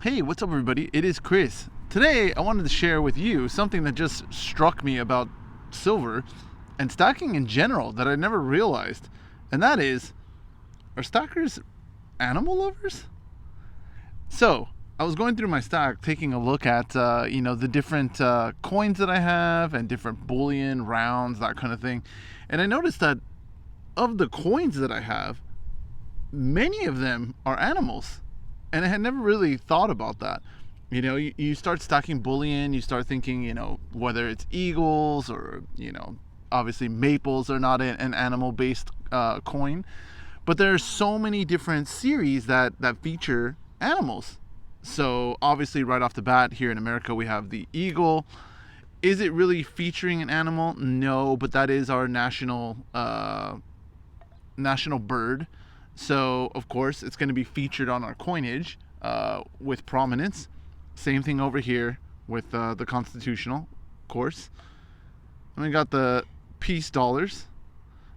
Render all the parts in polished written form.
Hey, what's up, everybody? It is Chris. Today, I wanted to share with you something that just struck me about silver and stacking in general that I never realized, and that is, are stackers animal lovers? So, I was going through my stack, taking a look at the different coins that I have and different bullion rounds, that kind of thing, and I noticed that of the coins that I have, many of them are animals. And I had never really thought about that. You start stacking bullion, you start thinking, whether it's eagles or, obviously maples are not an animal-based coin. But there are so many different series that feature animals. So obviously right off the bat here in America, we have the eagle. Is it really featuring an animal? No, but that is our national bird. So, of course, it's going to be featured on our coinage with prominence. Same thing over here with the constitutional, of course. And we got the peace dollars,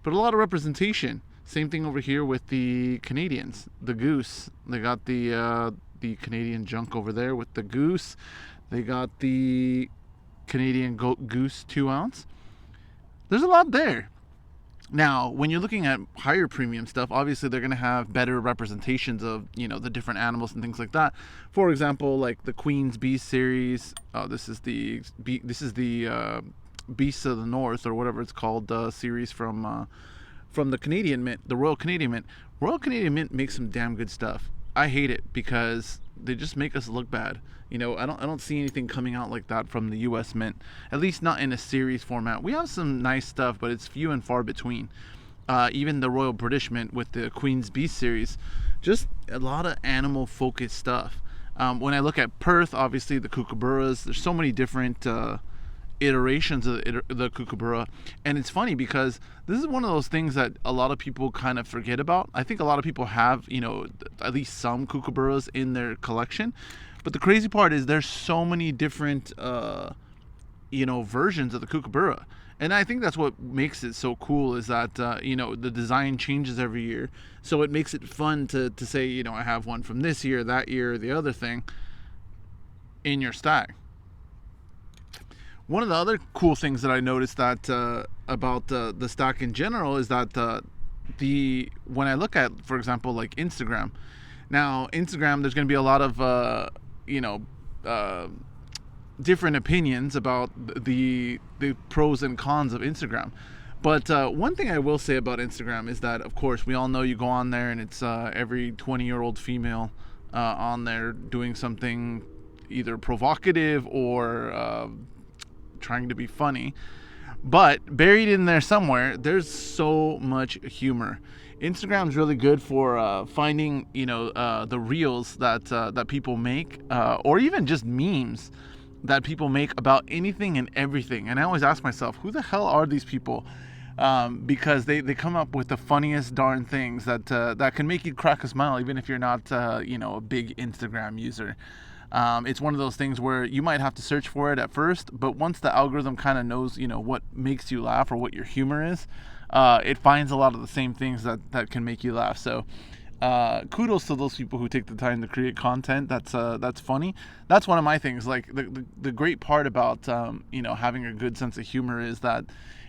but a lot of representation. Same thing over here with the Canadians, the goose. They got the Canadian junk over there with the goose. They got the Canadian goose 2 ounce. There's a lot there. Now, when you're looking at higher premium stuff, obviously they're going to have better representations of, the different animals and things like that. For example, like the Queen's Beast series. This is the Beasts of the North, or whatever it's called, series from the Canadian Mint, the Royal Canadian Mint. Royal Canadian Mint makes some damn good stuff. I hate it because they just make us look bad. I don't see anything coming out like that from the U.S. Mint, at least not in a series format. We have some nice stuff, but it's few and far between. Even the Royal British Mint with the Queen's Beast series, just a lot of animal-focused stuff. When I look at Perth, obviously the kookaburras, there's so many different iterations of the kookaburra, and it's funny because this is one of those things that a lot of people kind of forget about. I think a lot of people have, at least some kookaburras in their collection. But the crazy part is there's so many different, versions of the kookaburra. And I think that's what makes it so cool is that, the design changes every year. So it makes it fun to say, I have one from this year, that year, the other thing in your stack. One of the other cool things that I noticed that about the stack in general is that when I look at, for example, like Instagram. Now, Instagram, there's going to be a lot of different opinions about the pros and cons of Instagram. But one thing I will say about Instagram is that, of course, we all know you go on there and it's every 20-year-old female on there doing something either provocative or trying to be funny. But buried in there somewhere, there's so much humor. Instagram's really good for finding, the reels that people make, or even just memes that people make about anything and everything. And I always ask myself, who the hell are these people? Because they come up with the funniest darn things that can make you crack a smile, even if you're not, a big Instagram user. It's one of those things where you might have to search for it at first, but once the algorithm kind of knows, what makes you laugh or what your humor is, it finds a lot of the same things that can make you laugh. So kudos to those people who take the time to create content that's funny. That's one of my things. Like the great part about having a good sense of humor is that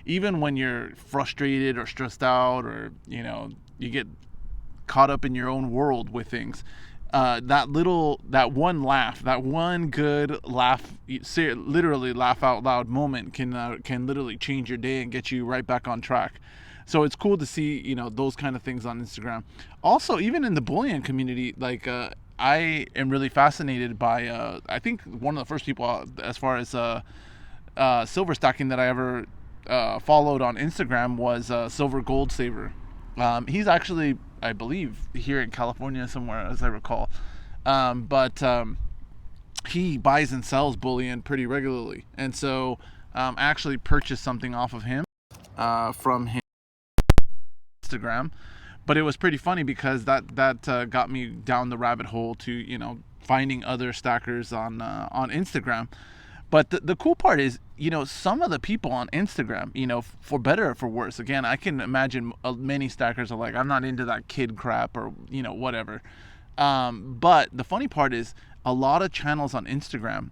even when you're frustrated or stressed out or you get caught up in your own world with things, that one laugh, that one good laugh, literally laugh out loud moment can literally change your day and get you right back on track. So it's cool to see, those kind of things on Instagram. Also, even in the bullion community, like I am really fascinated by, I think one of the first people as far as silver stacking that I ever followed on Instagram was Silver Gold Saver. He's actually, I believe, here in California somewhere, as I recall. But he buys and sells bullion pretty regularly. And so I actually purchased something off of him from his Instagram. But it was pretty funny because that got me down the rabbit hole to, finding other stackers on Instagram. But the cool part is, some of the people on Instagram, for better or for worse, again, I can imagine many stackers are like, I'm not into that kid crap or, whatever. But the funny part is a lot of channels on Instagram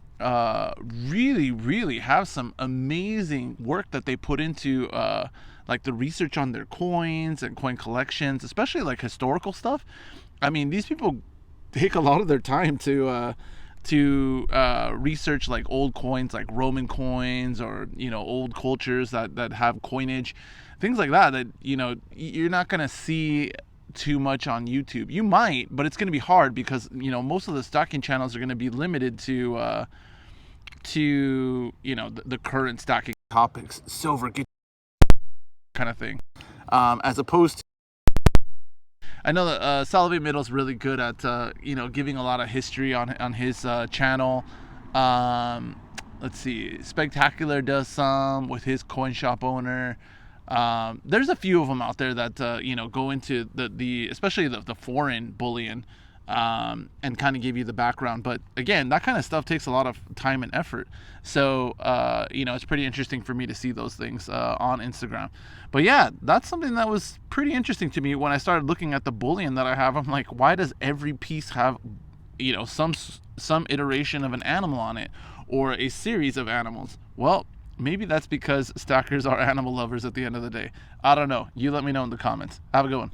really have some amazing work that they put into like the research on their coins and coin collections, especially like historical stuff. I mean, these people take a lot of their time to research like old coins, like Roman coins, or old cultures that have coinage, things like that you're not gonna see too much on YouTube. You might, but it's gonna be hard because most of the stocking channels are gonna be limited to the current stocking topics, silver kind of thing, as opposed to, I know that Salve Middle's really good at giving a lot of history on his channel. Let's see, Spectacular does some with his coin shop owner. There's a few of them out there that go into the especially the foreign bullion, and kind of give you the background. But again, that kind of stuff takes a lot of time and effort. So it's pretty interesting for me to see those things on Instagram. But yeah, that's something that was pretty interesting to me when I started looking at the bullion that I have. I'm like, why does every piece have some iteration of an animal on it, or a series of animals? Well, maybe that's because stackers are animal lovers at the end of the day. I don't know. You let me know in the comments. Have a good one.